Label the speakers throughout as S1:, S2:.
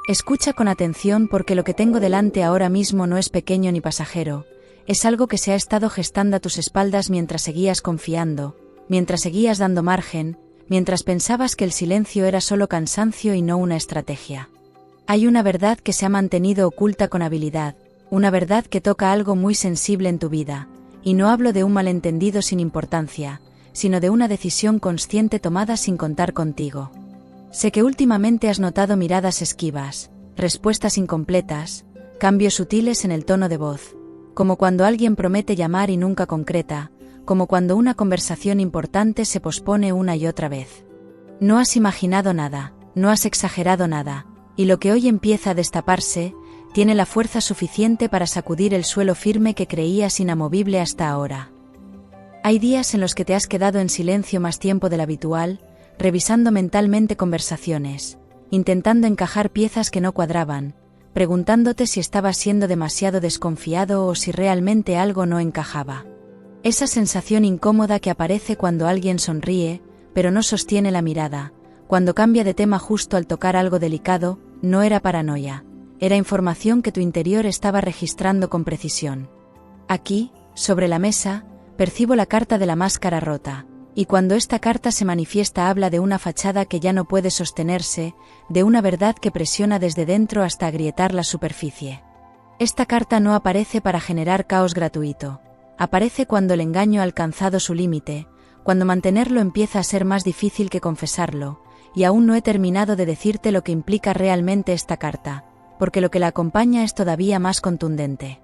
S1: Escucha con atención porque lo que tengo delante ahora mismo no es pequeño ni pasajero, es algo que se ha estado gestando a tus espaldas mientras seguías confiando, mientras seguías dando margen, mientras pensabas que el silencio era solo cansancio y no una estrategia. Hay una verdad que se ha mantenido oculta con habilidad, una verdad que toca algo muy sensible en tu vida, y no hablo de un malentendido sin importancia, sino de una decisión consciente tomada sin contar contigo. Sé que últimamente has notado miradas esquivas, respuestas incompletas, cambios sutiles en el tono de voz, como cuando alguien promete llamar y nunca concreta, como cuando una conversación importante se pospone una y otra vez. No has imaginado nada, no has exagerado nada, y lo que hoy empieza a destaparse, tiene la fuerza suficiente para sacudir el suelo firme que creías inamovible hasta ahora. Hay días en los que te has quedado en silencio más tiempo del habitual, revisando mentalmente conversaciones, intentando encajar piezas que no cuadraban, preguntándote si estabas siendo demasiado desconfiado o si realmente algo no encajaba. Esa sensación incómoda que aparece cuando alguien sonríe, pero no sostiene la mirada, cuando cambia de tema justo al tocar algo delicado, no era paranoia, era información que tu interior estaba registrando con precisión. Aquí, sobre la mesa, percibo la carta de la máscara rota, y cuando esta carta se manifiesta habla de una fachada que ya no puede sostenerse, de una verdad que presiona desde dentro hasta agrietar la superficie. Esta carta no aparece para generar caos gratuito, aparece cuando el engaño ha alcanzado su límite, cuando mantenerlo empieza a ser más difícil que confesarlo, y aún no he terminado de decirte lo que implica realmente esta carta, porque lo que la acompaña es todavía más contundente.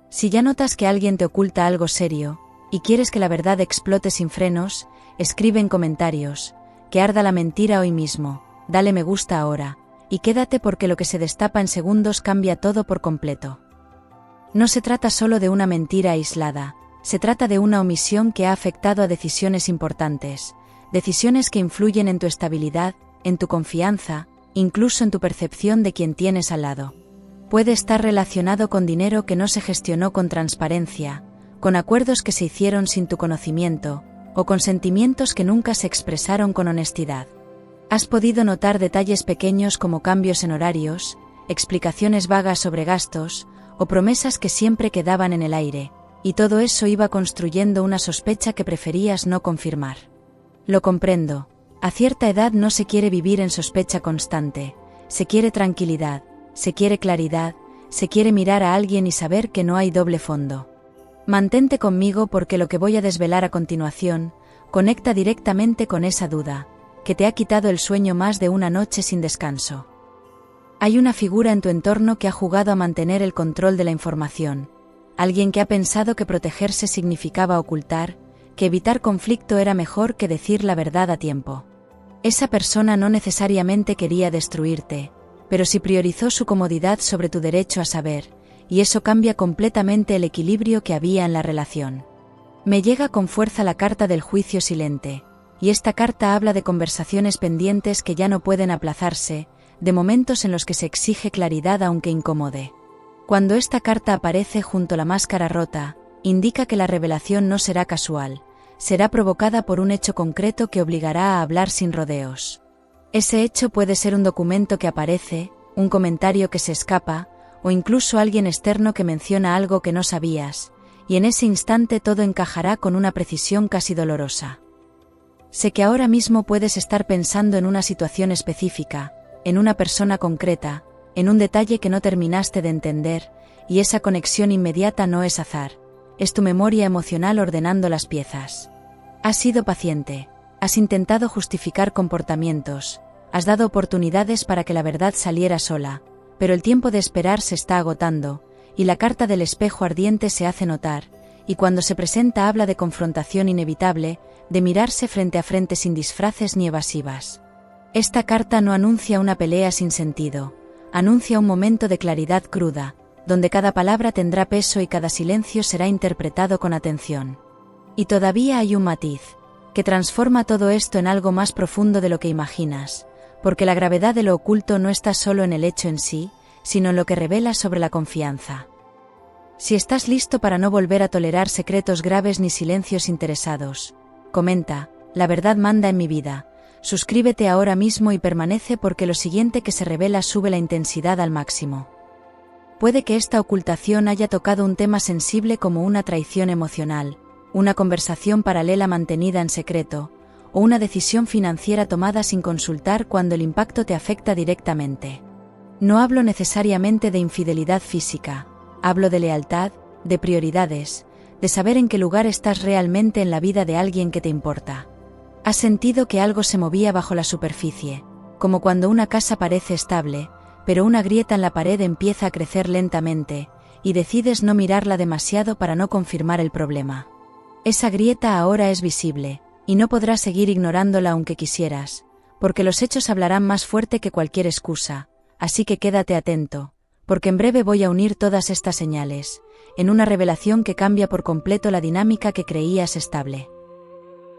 S1: Si ya notas que alguien te oculta algo serio, y quieres que la verdad explote sin frenos, escribe en comentarios, que arda la mentira hoy mismo, dale me gusta ahora, y quédate porque lo que se destapa en segundos cambia todo por completo. No se trata solo de una mentira aislada, se trata de una omisión que ha afectado a decisiones importantes, decisiones que influyen en tu estabilidad, en tu confianza, incluso en tu percepción de quien tienes al lado. Puede estar relacionado con dinero que no se gestionó con transparencia, con acuerdos que se hicieron sin tu conocimiento, o con sentimientos que nunca se expresaron con honestidad. Has podido notar detalles pequeños como cambios en horarios, explicaciones vagas sobre gastos, o promesas que siempre quedaban en el aire, y todo eso iba construyendo una sospecha que preferías no confirmar. Lo comprendo, a cierta edad no se quiere vivir en sospecha constante, se quiere tranquilidad, se quiere claridad, se quiere mirar a alguien y saber que no hay doble fondo. Mantente conmigo porque lo que voy a desvelar a continuación, conecta directamente con esa duda, que te ha quitado el sueño más de una noche sin descanso. Hay una figura en tu entorno que ha jugado a mantener el control de la información, alguien que ha pensado que protegerse significaba ocultar, que evitar conflicto era mejor que decir la verdad a tiempo. Esa persona no necesariamente quería destruirte, pero sí priorizó su comodidad sobre tu derecho a saber, y eso cambia completamente el equilibrio que había en la relación. Me llega con fuerza la carta del juicio silente, y esta carta habla de conversaciones pendientes que ya no pueden aplazarse, de momentos en los que se exige claridad aunque incómode. Cuando esta carta aparece junto a la máscara rota, indica que la revelación no será casual, será provocada por un hecho concreto que obligará a hablar sin rodeos. Ese hecho puede ser un documento que aparece, un comentario que se escapa, o incluso alguien externo que menciona algo que no sabías, y en ese instante todo encajará con una precisión casi dolorosa. Sé que ahora mismo puedes estar pensando en una situación específica, en una persona concreta, en un detalle que no terminaste de entender, y esa conexión inmediata no es azar, es tu memoria emocional ordenando las piezas. Has sido paciente, has intentado justificar comportamientos, has dado oportunidades para que la verdad saliera sola, pero el tiempo de esperar se está agotando, y la carta del espejo ardiente se hace notar, y cuando se presenta habla de confrontación inevitable, de mirarse frente a frente sin disfraces ni evasivas. Esta carta no anuncia una pelea sin sentido, anuncia un momento de claridad cruda, donde cada palabra tendrá peso y cada silencio será interpretado con atención. Y todavía hay un matiz, que transforma todo esto en algo más profundo de lo que imaginas, porque la gravedad de lo oculto no está solo en el hecho en sí, sino en lo que revela sobre la confianza. Si estás listo para no volver a tolerar secretos graves ni silencios interesados, comenta, la verdad manda en mi vida, Suscríbete ahora mismo y permanece porque lo siguiente que se revela sube la intensidad al máximo. Puede que esta ocultación haya tocado un tema sensible como una traición emocional, una conversación paralela mantenida en secreto, o una decisión financiera tomada sin consultar cuando el impacto te afecta directamente. No hablo necesariamente de infidelidad física, hablo de lealtad, de prioridades, de saber en qué lugar estás realmente en la vida de alguien que te importa. Has sentido que algo se movía bajo la superficie, como cuando una casa parece estable, pero una grieta en la pared empieza a crecer lentamente, y decides no mirarla demasiado para no confirmar el problema. Esa grieta ahora es visible, y no podrás seguir ignorándola aunque quisieras, porque los hechos hablarán más fuerte que cualquier excusa, así que quédate atento, porque en breve voy a unir todas estas señales, en una revelación que cambia por completo la dinámica que creías estable.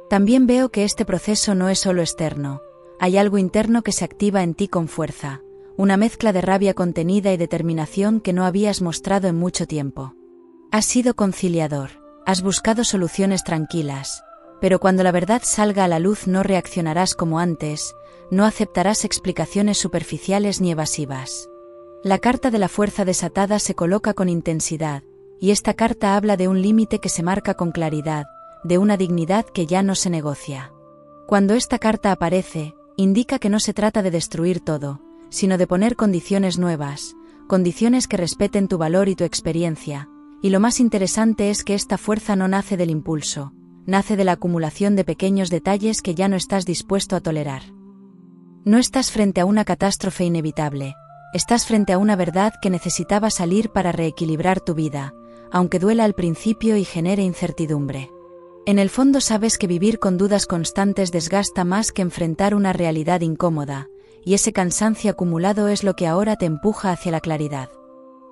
S1: También veo que este proceso no es solo externo, hay algo interno que se activa en ti con fuerza, una mezcla de rabia contenida y determinación que no habías mostrado en mucho tiempo. Has sido conciliador, has buscado soluciones tranquilas, pero cuando la verdad salga a la luz no reaccionarás como antes, no aceptarás explicaciones superficiales ni evasivas. La carta de la fuerza desatada se coloca con intensidad, y esta carta habla de un límite que se marca con claridad, de una dignidad que ya no se negocia. Cuando esta carta aparece, indica que no se trata de destruir todo, sino de poner condiciones nuevas, condiciones que respeten tu valor y tu experiencia, y lo más interesante es que esta fuerza no nace del impulso, nace de la acumulación de pequeños detalles que ya no estás dispuesto a tolerar. No estás frente a una catástrofe inevitable, estás frente a una verdad que necesitaba salir para reequilibrar tu vida, aunque duela al principio y genere incertidumbre. En el fondo sabes que vivir con dudas constantes desgasta más que enfrentar una realidad incómoda, y ese cansancio acumulado es lo que ahora te empuja hacia la claridad.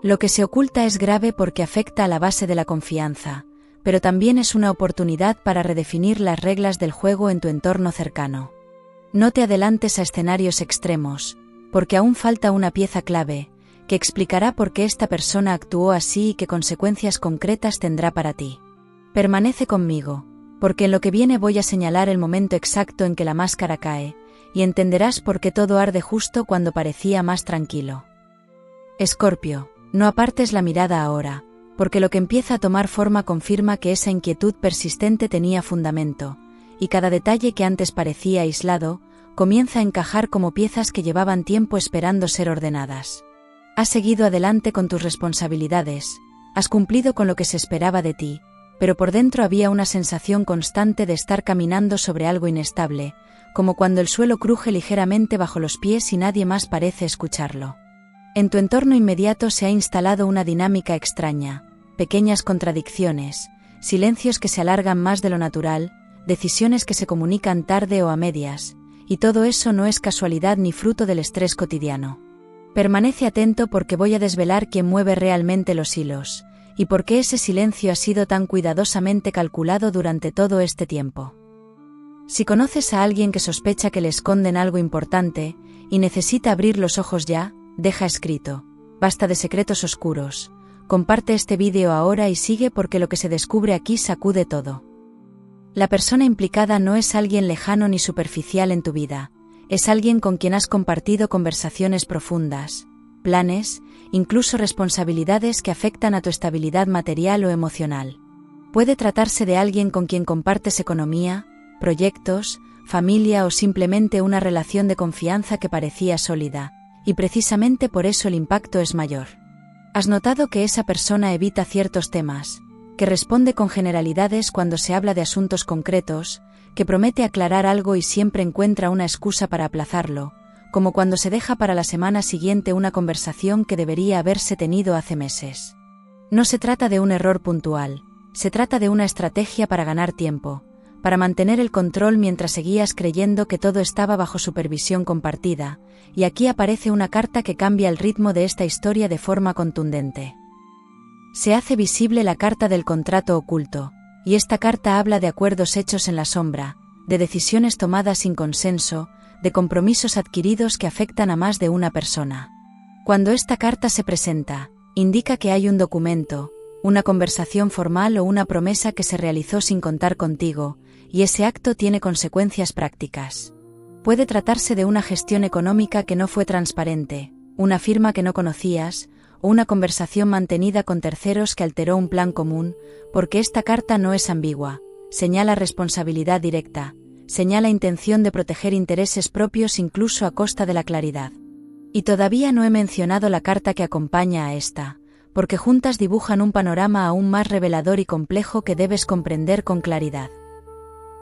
S1: Lo que se oculta es grave porque afecta a la base de la confianza, pero también es una oportunidad para redefinir las reglas del juego en tu entorno cercano. No te adelantes a escenarios extremos, porque aún falta una pieza clave, que explicará por qué esta persona actuó así y qué consecuencias concretas tendrá para ti. Permanece conmigo, porque en lo que viene voy a señalar el momento exacto en que la máscara cae, y entenderás por qué todo arde justo cuando parecía más tranquilo. Escorpio, no apartes la mirada ahora, porque lo que empieza a tomar forma confirma que esa inquietud persistente tenía fundamento, y cada detalle que antes parecía aislado, comienza a encajar como piezas que llevaban tiempo esperando ser ordenadas. Has seguido adelante con tus responsabilidades, has cumplido con lo que se esperaba de ti, pero por dentro había una sensación constante de estar caminando sobre algo inestable, como cuando el suelo cruje ligeramente bajo los pies y nadie más parece escucharlo. En tu entorno inmediato se ha instalado una dinámica extraña, pequeñas contradicciones, silencios que se alargan más de lo natural, decisiones que se comunican tarde o a medias, y todo eso no es casualidad ni fruto del estrés cotidiano. Permanece atento porque voy a desvelar quién mueve realmente los hilos, y por qué ese silencio ha sido tan cuidadosamente calculado durante todo este tiempo. Si conoces a alguien que sospecha que le esconden algo importante, y necesita abrir los ojos ya, deja escrito, basta de secretos oscuros, comparte este vídeo ahora y sigue porque lo que se descubre aquí sacude todo. La persona implicada no es alguien lejano ni superficial en tu vida, es alguien con quien has compartido conversaciones profundas, planes, incluso responsabilidades que afectan a tu estabilidad material o emocional. Puede tratarse de alguien con quien compartes economía, proyectos, familia o simplemente una relación de confianza que parecía sólida, y precisamente por eso el impacto es mayor. Has notado que esa persona evita ciertos temas, que responde con generalidades cuando se habla de asuntos concretos, que promete aclarar algo y siempre encuentra una excusa para aplazarlo, como cuando se deja para la semana siguiente una conversación que debería haberse tenido hace meses. No se trata de un error puntual, se trata de una estrategia para ganar tiempo, para mantener el control mientras seguías creyendo que todo estaba bajo supervisión compartida, y aquí aparece una carta que cambia el ritmo de esta historia de forma contundente. Se hace visible la carta del contrato oculto, y esta carta habla de acuerdos hechos en la sombra, de decisiones tomadas sin consenso, de compromisos adquiridos que afectan a más de una persona. Cuando esta carta se presenta, indica que hay un documento, una conversación formal o una promesa que se realizó sin contar contigo, y ese acto tiene consecuencias prácticas. Puede tratarse de una gestión económica que no fue transparente, una firma que no conocías, o una conversación mantenida con terceros que alteró un plan común, porque esta carta no es ambigua, señala responsabilidad directa, señala intención de proteger intereses propios incluso a costa de la claridad. Y todavía no he mencionado la carta que acompaña a esta, porque juntas dibujan un panorama aún más revelador y complejo que debes comprender con claridad.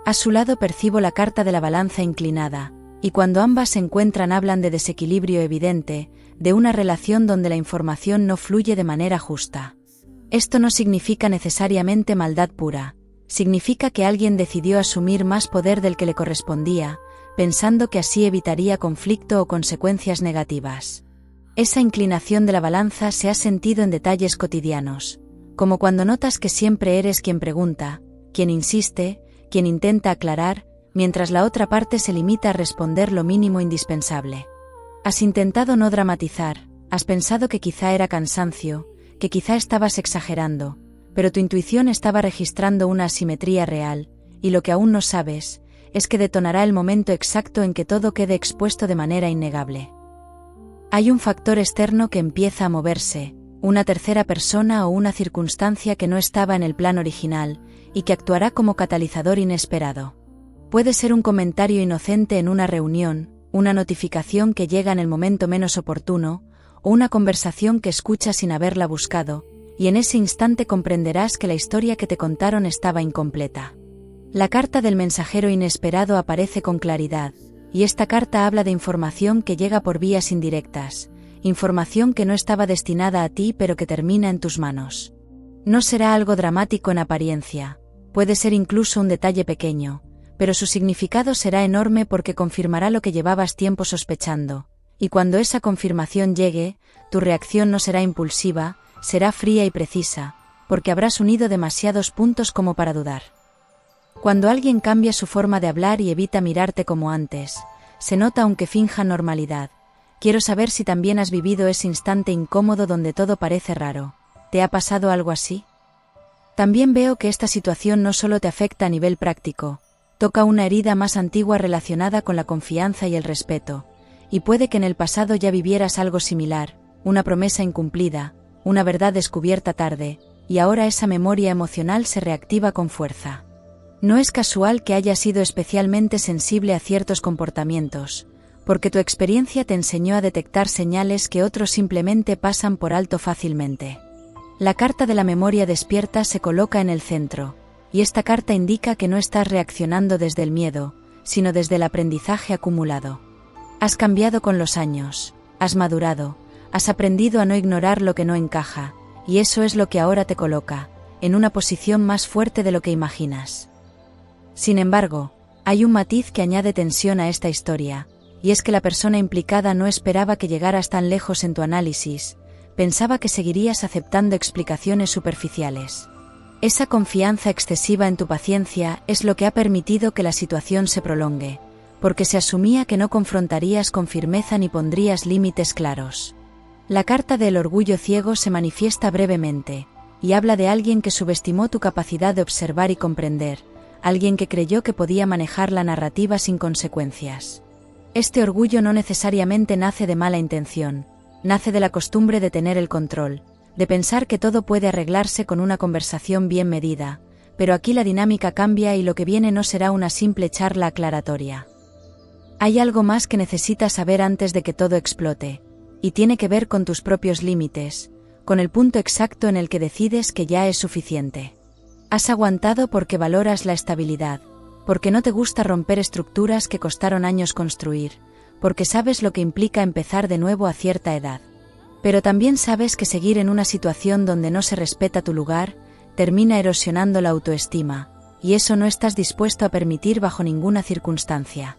S1: A su lado percibo la carta de la balanza inclinada, y cuando ambas se encuentran hablan de desequilibrio evidente, de una relación donde la información no fluye de manera justa. Esto no significa necesariamente maldad pura, significa que alguien decidió asumir más poder del que le correspondía, pensando que así evitaría conflicto o consecuencias negativas. Esa inclinación de la balanza se ha sentido en detalles cotidianos, como cuando notas que siempre eres quien pregunta, quien insiste, quien intenta aclarar, mientras la otra parte se limita a responder lo mínimo indispensable. Has intentado no dramatizar, has pensado que quizá era cansancio, que quizá estabas exagerando, pero tu intuición estaba registrando una asimetría real, y lo que aún no sabes, es que detonará el momento exacto en que todo quede expuesto de manera innegable. Hay un factor externo que empieza a moverse, una tercera persona o una circunstancia que no estaba en el plan original, y que actuará como catalizador inesperado. Puede ser un comentario inocente en una reunión, una notificación que llega en el momento menos oportuno, o una conversación que escuchas sin haberla buscado, y en ese instante comprenderás que la historia que te contaron estaba incompleta. La carta del mensajero inesperado aparece con claridad, y esta carta habla de información que llega por vías indirectas, información que no estaba destinada a ti pero que termina en tus manos. No será algo dramático en apariencia, puede ser incluso un detalle pequeño, pero su significado será enorme porque confirmará lo que llevabas tiempo sospechando, y cuando esa confirmación llegue, tu reacción no será impulsiva, será fría y precisa, porque habrás unido demasiados puntos como para dudar. Cuando alguien cambia su forma de hablar y evita mirarte como antes, se nota aunque finja normalidad. Quiero saber si también has vivido ese instante incómodo donde todo parece raro. ¿Te ha pasado algo así? También veo que esta situación no solo te afecta a nivel práctico, toca una herida más antigua relacionada con la confianza y el respeto, y puede que en el pasado ya vivieras algo similar, una promesa incumplida, una verdad descubierta tarde, y ahora esa memoria emocional se reactiva con fuerza. No es casual que hayas sido especialmente sensible a ciertos comportamientos, porque tu experiencia te enseñó a detectar señales que otros simplemente pasan por alto fácilmente. La carta de la memoria despierta se coloca en el centro, y esta carta indica que no estás reaccionando desde el miedo, sino desde el aprendizaje acumulado. Has cambiado con los años, has madurado, has aprendido a no ignorar lo que no encaja, y eso es lo que ahora te coloca, en una posición más fuerte de lo que imaginas. Sin embargo, hay un matiz que añade tensión a esta historia, y es que la persona implicada no esperaba que llegaras tan lejos en tu análisis, pensaba que seguirías aceptando explicaciones superficiales. Esa confianza excesiva en tu paciencia es lo que ha permitido que la situación se prolongue, porque se asumía que no confrontarías con firmeza ni pondrías límites claros. La carta del orgullo ciego se manifiesta brevemente, y habla de alguien que subestimó tu capacidad de observar y comprender, alguien que creyó que podía manejar la narrativa sin consecuencias. Este orgullo no necesariamente nace de mala intención, nace de la costumbre de tener el control, de pensar que todo puede arreglarse con una conversación bien medida, pero aquí la dinámica cambia y lo que viene no será una simple charla aclaratoria. Hay algo más que necesitas saber antes de que todo explote, y tiene que ver con tus propios límites, con el punto exacto en el que decides que ya es suficiente. Has aguantado porque valoras la estabilidad, porque no te gusta romper estructuras que costaron años construir, porque sabes lo que implica empezar de nuevo a cierta edad. Pero también sabes que seguir en una situación donde no se respeta tu lugar, termina erosionando la autoestima, y eso no estás dispuesto a permitir bajo ninguna circunstancia.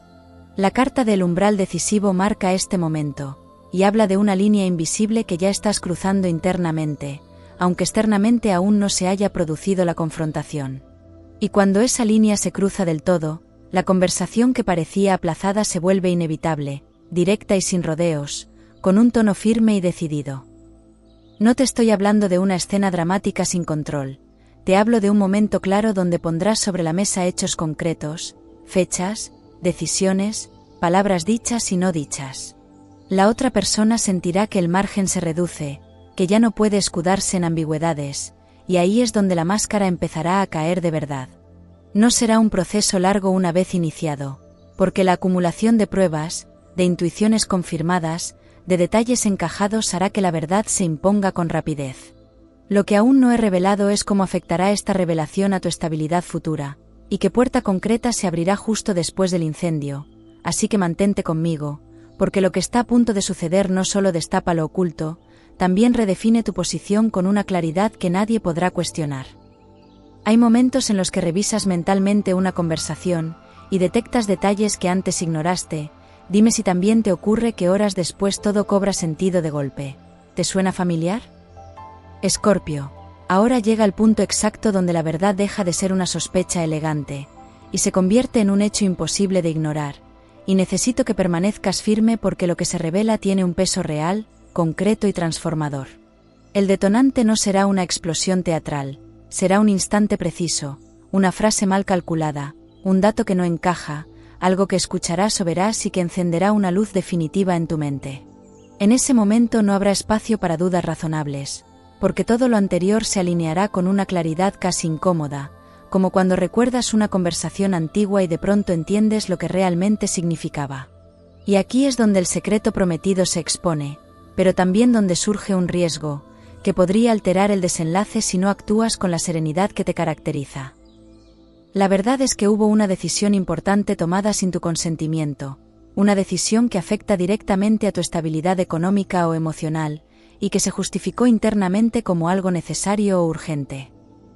S1: La carta del umbral decisivo marca este momento, y habla de una línea invisible que ya estás cruzando internamente, aunque externamente aún no se haya producido la confrontación. Y cuando esa línea se cruza del todo, la conversación que parecía aplazada se vuelve inevitable, directa y sin rodeos, con un tono firme y decidido. No te estoy hablando de una escena dramática sin control, te hablo de un momento claro donde pondrás sobre la mesa hechos concretos, fechas, decisiones, palabras dichas y no dichas. La otra persona sentirá que el margen se reduce, que ya no puede escudarse en ambigüedades, y ahí es donde la máscara empezará a caer de verdad. No será un proceso largo una vez iniciado, porque la acumulación de pruebas, de intuiciones confirmadas, de detalles encajados hará que la verdad se imponga con rapidez. Lo que aún no he revelado es cómo afectará esta revelación a tu estabilidad futura, y qué puerta concreta se abrirá justo después del incendio, así que mantente conmigo, porque lo que está a punto de suceder no solo destapa lo oculto, también redefine tu posición con una claridad que nadie podrá cuestionar. Hay momentos en los que revisas mentalmente una conversación y detectas detalles que antes ignoraste. Dime si también te ocurre que horas después todo cobra sentido de golpe. ¿Te suena familiar? Escorpio, ahora llega el punto exacto donde la verdad deja de ser una sospecha elegante y se convierte en un hecho imposible de ignorar, y necesito que permanezcas firme porque lo que se revela tiene un peso real, concreto y transformador. El detonante no será una explosión teatral, será un instante preciso, una frase mal calculada, un dato que no encaja, algo que escucharás o verás y que encenderá una luz definitiva en tu mente. En ese momento no habrá espacio para dudas razonables, porque todo lo anterior se alineará con una claridad casi incómoda, como cuando recuerdas una conversación antigua y de pronto entiendes lo que realmente significaba. Y aquí es donde el secreto prometido se expone, pero también donde surge un riesgo, que podría alterar el desenlace si no actúas con la serenidad que te caracteriza. La verdad es que hubo una decisión importante tomada sin tu consentimiento, una decisión que afecta directamente a tu estabilidad económica o emocional, y que se justificó internamente como algo necesario o urgente.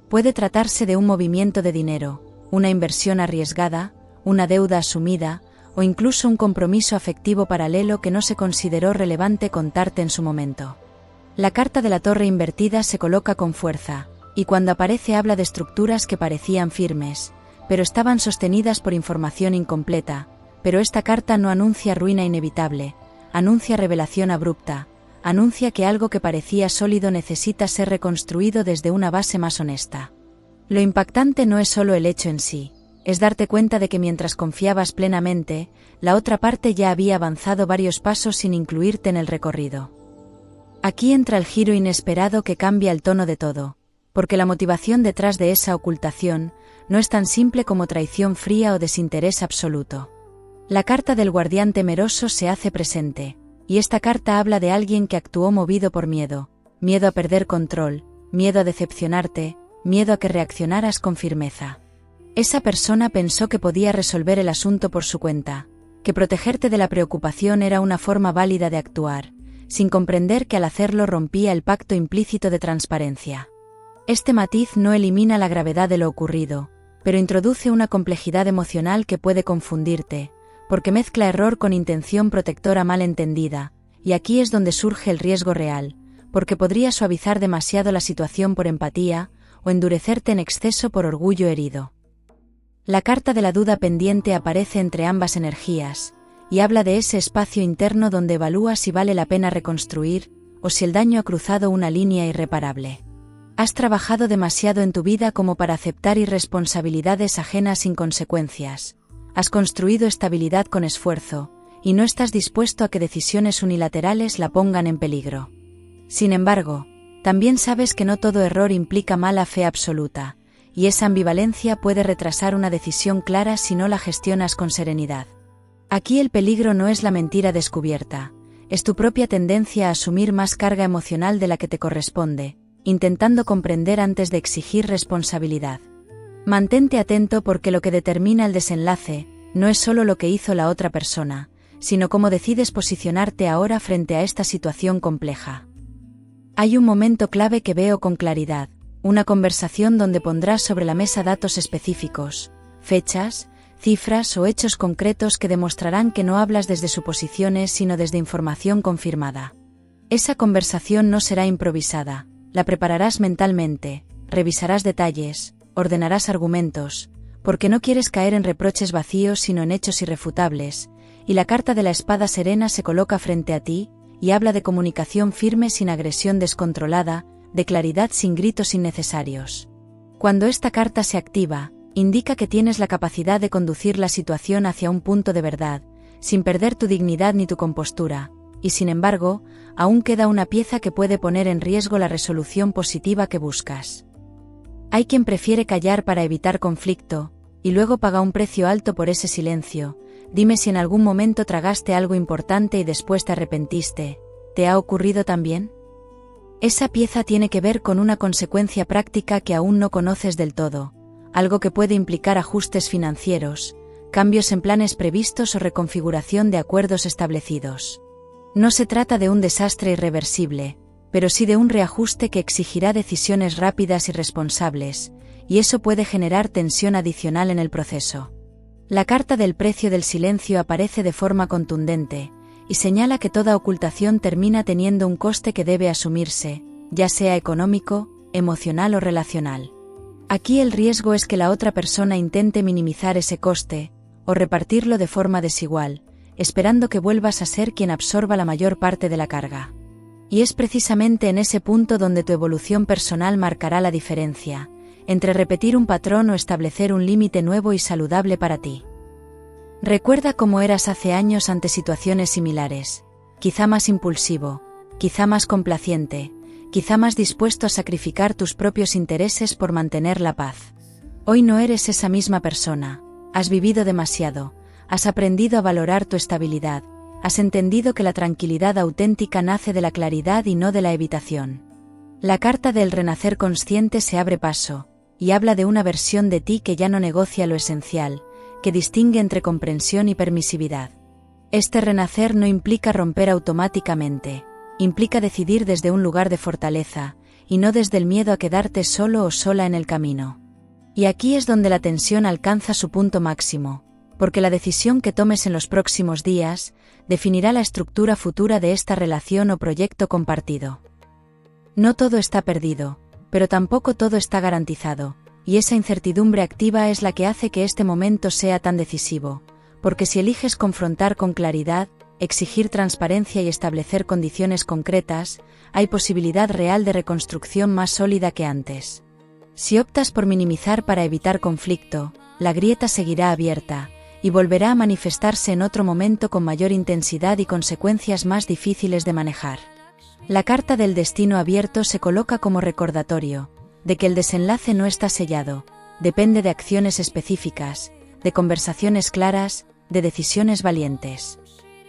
S1: Puede tratarse de un movimiento de dinero, una inversión arriesgada, una deuda asumida, o incluso un compromiso afectivo paralelo que no se consideró relevante contarte en su momento. La carta de la torre invertida se coloca con fuerza, y cuando aparece habla de estructuras que parecían firmes, pero estaban sostenidas por información incompleta, pero esta carta no anuncia ruina inevitable, anuncia revelación abrupta, anuncia que algo que parecía sólido necesita ser reconstruido desde una base más honesta. Lo impactante no es solo el hecho en sí, es darte cuenta de que mientras confiabas plenamente, la otra parte ya había avanzado varios pasos sin incluirte en el recorrido. Aquí entra el giro inesperado que cambia el tono de todo, porque la motivación detrás de esa ocultación no es tan simple como traición fría o desinterés absoluto. La carta del guardián temeroso se hace presente, y esta carta habla de alguien que actuó movido por miedo, miedo a perder control, miedo a decepcionarte, miedo a que reaccionaras con firmeza. Esa persona pensó que podía resolver el asunto por su cuenta, que protegerte de la preocupación era una forma válida de actuar, sin comprender que al hacerlo rompía el pacto implícito de transparencia. Este matiz no elimina la gravedad de lo ocurrido, pero introduce una complejidad emocional que puede confundirte, porque mezcla error con intención protectora mal entendida, y aquí es donde surge el riesgo real, porque podría suavizar demasiado la situación por empatía, o endurecerte en exceso por orgullo herido. La carta de la duda pendiente aparece entre ambas energías, y habla de ese espacio interno donde evalúas si vale la pena reconstruir, o si el daño ha cruzado una línea irreparable. Has trabajado demasiado en tu vida como para aceptar irresponsabilidades ajenas sin consecuencias. Has construido estabilidad con esfuerzo, y no estás dispuesto a que decisiones unilaterales la pongan en peligro. Sin embargo, también sabes que no todo error implica mala fe absoluta, y esa ambivalencia puede retrasar una decisión clara si no la gestionas con serenidad. Aquí el peligro no es la mentira descubierta, es tu propia tendencia a asumir más carga emocional de la que te corresponde, intentando comprender antes de exigir responsabilidad. Mantente atento porque lo que determina el desenlace no es solo lo que hizo la otra persona, sino cómo decides posicionarte ahora frente a esta situación compleja. Hay un momento clave que veo con claridad, una conversación donde pondrás sobre la mesa datos específicos, fechas, cifras o hechos concretos que demostrarán que no hablas desde suposiciones sino desde información confirmada. Esa conversación no será improvisada, la prepararás mentalmente, revisarás detalles, ordenarás argumentos, porque no quieres caer en reproches vacíos sino en hechos irrefutables, y la carta de la espada serena se coloca frente a ti, y habla de comunicación firme sin agresión descontrolada, de claridad sin gritos innecesarios. Cuando esta carta se activa, indica que tienes la capacidad de conducir la situación hacia un punto de verdad, sin perder tu dignidad ni tu compostura, y sin embargo, aún queda una pieza que puede poner en riesgo la resolución positiva que buscas. Hay quien prefiere callar para evitar conflicto, y luego paga un precio alto por ese silencio. Dime si en algún momento tragaste algo importante y después te arrepentiste. ¿Te ha ocurrido también? Esa pieza tiene que ver con una consecuencia práctica que aún no conoces del todo, algo que puede implicar ajustes financieros, cambios en planes previstos o reconfiguración de acuerdos establecidos. No se trata de un desastre irreversible, pero sí de un reajuste que exigirá decisiones rápidas y responsables, y eso puede generar tensión adicional en el proceso. La carta del precio del silencio aparece de forma contundente, y señala que toda ocultación termina teniendo un coste que debe asumirse, ya sea económico, emocional o relacional. Aquí el riesgo es que la otra persona intente minimizar ese coste, o repartirlo de forma desigual, esperando que vuelvas a ser quien absorba la mayor parte de la carga. Y es precisamente en ese punto donde tu evolución personal marcará la diferencia, entre repetir un patrón o establecer un límite nuevo y saludable para ti. Recuerda cómo eras hace años ante situaciones similares, quizá más impulsivo, quizá más complaciente, quizá más dispuesto a sacrificar tus propios intereses por mantener la paz. Hoy no eres esa misma persona, has vivido demasiado, has aprendido a valorar tu estabilidad, has entendido que la tranquilidad auténtica nace de la claridad y no de la evitación. La carta del renacer consciente se abre paso, y habla de una versión de ti que ya no negocia lo esencial, que distingue entre comprensión y permisividad. Este renacer no implica romper automáticamente, implica decidir desde un lugar de fortaleza, y no desde el miedo a quedarte solo o sola en el camino. Y aquí es donde la tensión alcanza su punto máximo, porque la decisión que tomes en los próximos días definirá la estructura futura de esta relación o proyecto compartido. No todo está perdido, pero tampoco todo está garantizado, y esa incertidumbre activa es la que hace que este momento sea tan decisivo, porque si eliges confrontar con claridad, exigir transparencia y establecer condiciones concretas, hay posibilidad real de reconstrucción más sólida que antes. Si optas por minimizar para evitar conflicto, la grieta seguirá abierta, y volverá a manifestarse en otro momento con mayor intensidad y consecuencias más difíciles de manejar. La carta del destino abierto se coloca como recordatorio de que el desenlace no está sellado, depende de acciones específicas, de conversaciones claras, de decisiones valientes.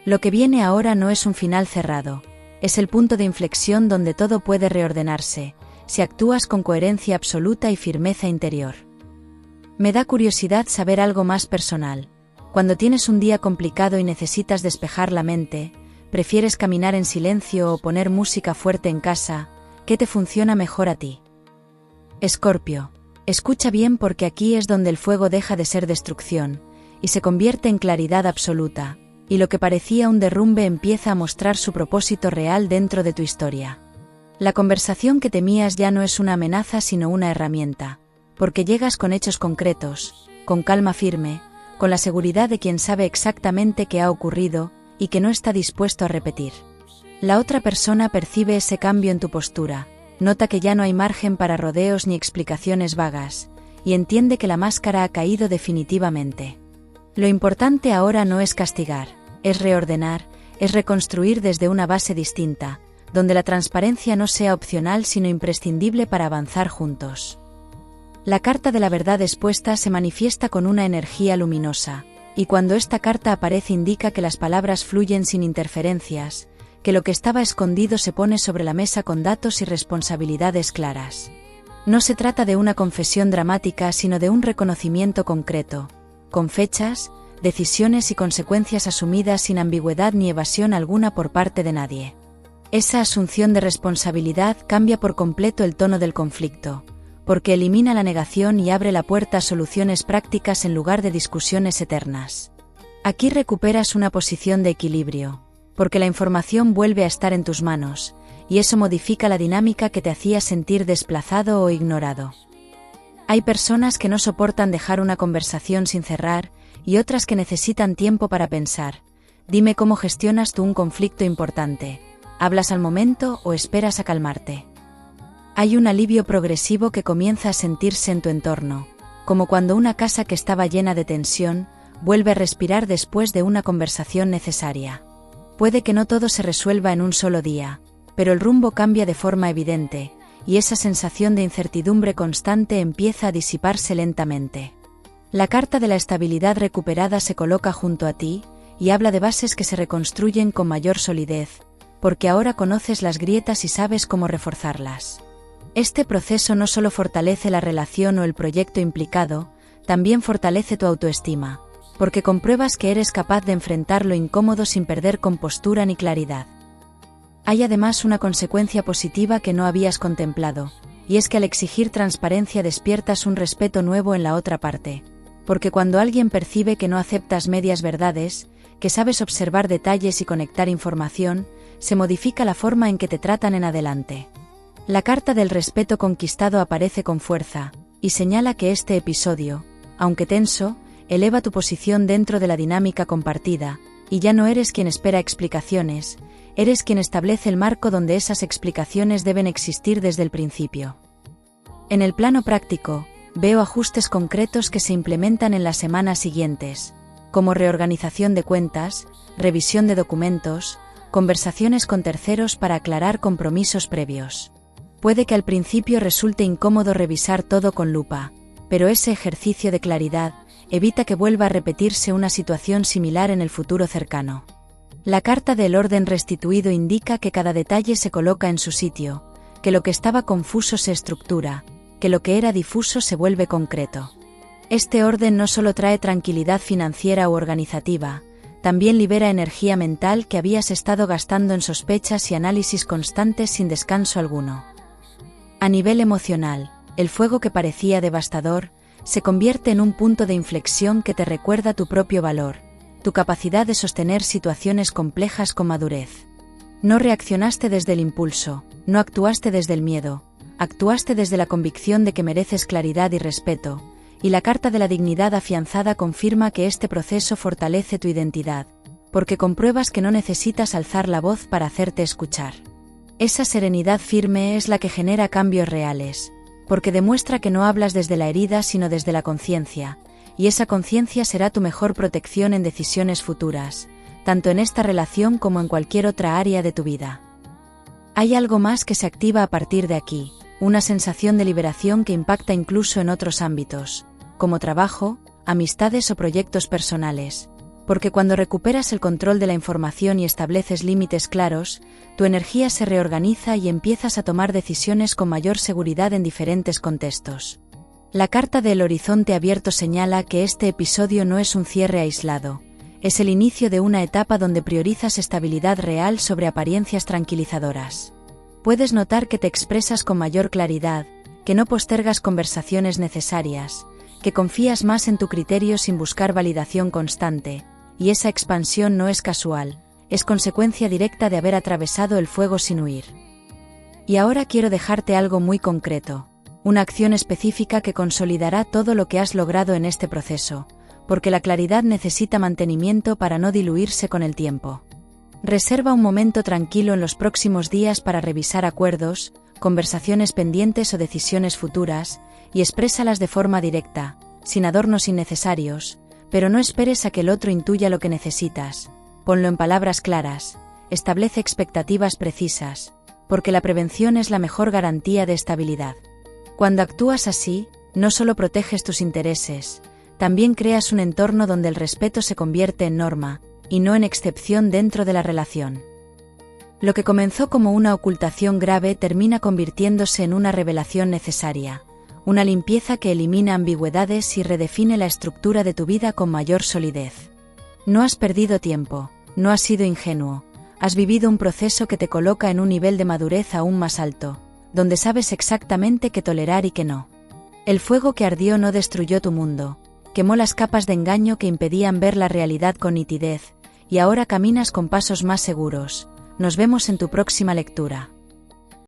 S1: Lo que viene ahora no es un final cerrado, es el punto de inflexión donde todo puede reordenarse, si actúas con coherencia absoluta y firmeza interior. Me da curiosidad saber algo más personal. Cuando tienes un día complicado y necesitas despejar la mente, ¿prefieres caminar en silencio o poner música fuerte en casa? ¿Qué te funciona mejor a ti? Escorpio, escucha bien porque aquí es donde el fuego deja de ser destrucción, y se convierte en claridad absoluta, y lo que parecía un derrumbe empieza a mostrar su propósito real dentro de tu historia. La conversación que temías ya no es una amenaza sino una herramienta, porque llegas con hechos concretos, con calma firme, con la seguridad de quien sabe exactamente qué ha ocurrido, y que no está dispuesto a repetir. La otra persona percibe ese cambio en tu postura, nota que ya no hay margen para rodeos ni explicaciones vagas, y entiende que la máscara ha caído definitivamente. Lo importante ahora no es castigar, es reordenar, es reconstruir desde una base distinta, donde la transparencia no sea opcional sino imprescindible para avanzar juntos. La carta de la verdad expuesta se manifiesta con una energía luminosa, y cuando esta carta aparece indica que las palabras fluyen sin interferencias, que lo que estaba escondido se pone sobre la mesa con datos y responsabilidades claras. No se trata de una confesión dramática sino de un reconocimiento concreto, con fechas, decisiones y consecuencias asumidas sin ambigüedad ni evasión alguna por parte de nadie. Esa asunción de responsabilidad cambia por completo el tono del conflicto, porque elimina la negación y abre la puerta a soluciones prácticas en lugar de discusiones eternas. Aquí recuperas una posición de equilibrio, porque la información vuelve a estar en tus manos, y eso modifica la dinámica que te hacía sentir desplazado o ignorado. Hay personas que no soportan dejar una conversación sin cerrar, y otras que necesitan tiempo para pensar. Dime cómo gestionas tú un conflicto importante. ¿Hablas al momento o esperas a calmarte? Hay un alivio progresivo que comienza a sentirse en tu entorno, como cuando una casa que estaba llena de tensión, vuelve a respirar después de una conversación necesaria. Puede que no todo se resuelva en un solo día, pero el rumbo cambia de forma evidente, y esa sensación de incertidumbre constante empieza a disiparse lentamente. La carta de la estabilidad recuperada se coloca junto a ti, y habla de bases que se reconstruyen con mayor solidez, porque ahora conoces las grietas y sabes cómo reforzarlas. Este proceso no solo fortalece la relación o el proyecto implicado, también fortalece tu autoestima, porque compruebas que eres capaz de enfrentar lo incómodo sin perder compostura ni claridad. Hay además una consecuencia positiva que no habías contemplado, y es que al exigir transparencia despiertas un respeto nuevo en la otra parte, porque cuando alguien percibe que no aceptas medias verdades, que sabes observar detalles y conectar información, se modifica la forma en que te tratan en adelante. La carta del respeto conquistado aparece con fuerza, y señala que este episodio, aunque tenso, eleva tu posición dentro de la dinámica compartida, y ya no eres quien espera explicaciones, eres quien establece el marco donde esas explicaciones deben existir desde el principio. En el plano práctico, veo ajustes concretos que se implementan en las semanas siguientes, como reorganización de cuentas, revisión de documentos, conversaciones con terceros para aclarar compromisos previos. Puede que al principio resulte incómodo revisar todo con lupa, pero ese ejercicio de claridad evita que vuelva a repetirse una situación similar en el futuro cercano. La carta del orden restituido indica que cada detalle se coloca en su sitio, que lo que estaba confuso se estructura, que lo que era difuso se vuelve concreto. Este orden no solo trae tranquilidad financiera u organizativa, también libera energía mental que habías estado gastando en sospechas y análisis constantes sin descanso alguno. A nivel emocional, el fuego que parecía devastador, se convierte en un punto de inflexión que te recuerda tu propio valor, tu capacidad de sostener situaciones complejas con madurez. No reaccionaste desde el impulso, no actuaste desde el miedo, actuaste desde la convicción de que mereces claridad y respeto, y la carta de la dignidad afianzada confirma que este proceso fortalece tu identidad, porque compruebas que no necesitas alzar la voz para hacerte escuchar. Esa serenidad firme es la que genera cambios reales, porque demuestra que no hablas desde la herida sino desde la conciencia, y esa conciencia será tu mejor protección en decisiones futuras, tanto en esta relación como en cualquier otra área de tu vida. Hay algo más que se activa a partir de aquí, una sensación de liberación que impacta incluso en otros ámbitos, como trabajo, amistades o proyectos personales, porque cuando recuperas el control de la información y estableces límites claros, tu energía se reorganiza y empiezas a tomar decisiones con mayor seguridad en diferentes contextos. La carta del horizonte abierto señala que este episodio no es un cierre aislado, es el inicio de una etapa donde priorizas estabilidad real sobre apariencias tranquilizadoras. Puedes notar que te expresas con mayor claridad, que no postergas conversaciones necesarias, que confías más en tu criterio sin buscar validación constante, y esa expansión no es casual, es consecuencia directa de haber atravesado el fuego sin huir. Y ahora quiero dejarte algo muy concreto, una acción específica que consolidará todo lo que has logrado en este proceso, porque la claridad necesita mantenimiento para no diluirse con el tiempo. Reserva un momento tranquilo en los próximos días para revisar acuerdos, conversaciones pendientes o decisiones futuras, y exprésalas de forma directa, sin adornos innecesarios, pero no esperes a que el otro intuya lo que necesitas. Ponlo en palabras claras, establece expectativas precisas, porque la prevención es la mejor garantía de estabilidad. Cuando actúas así, no solo proteges tus intereses, también creas un entorno donde el respeto se convierte en norma, y no en excepción dentro de la relación. Lo que comenzó como una ocultación grave termina convirtiéndose en una revelación necesaria, una limpieza que elimina ambigüedades y redefine la estructura de tu vida con mayor solidez. No has perdido tiempo, no has sido ingenuo, has vivido un proceso que te coloca en un nivel de madurez aún más alto, donde sabes exactamente qué tolerar y qué no. El fuego que ardió no destruyó tu mundo, quemó las capas de engaño que impedían ver la realidad con nitidez, y ahora caminas con pasos más seguros. Nos vemos en tu próxima lectura.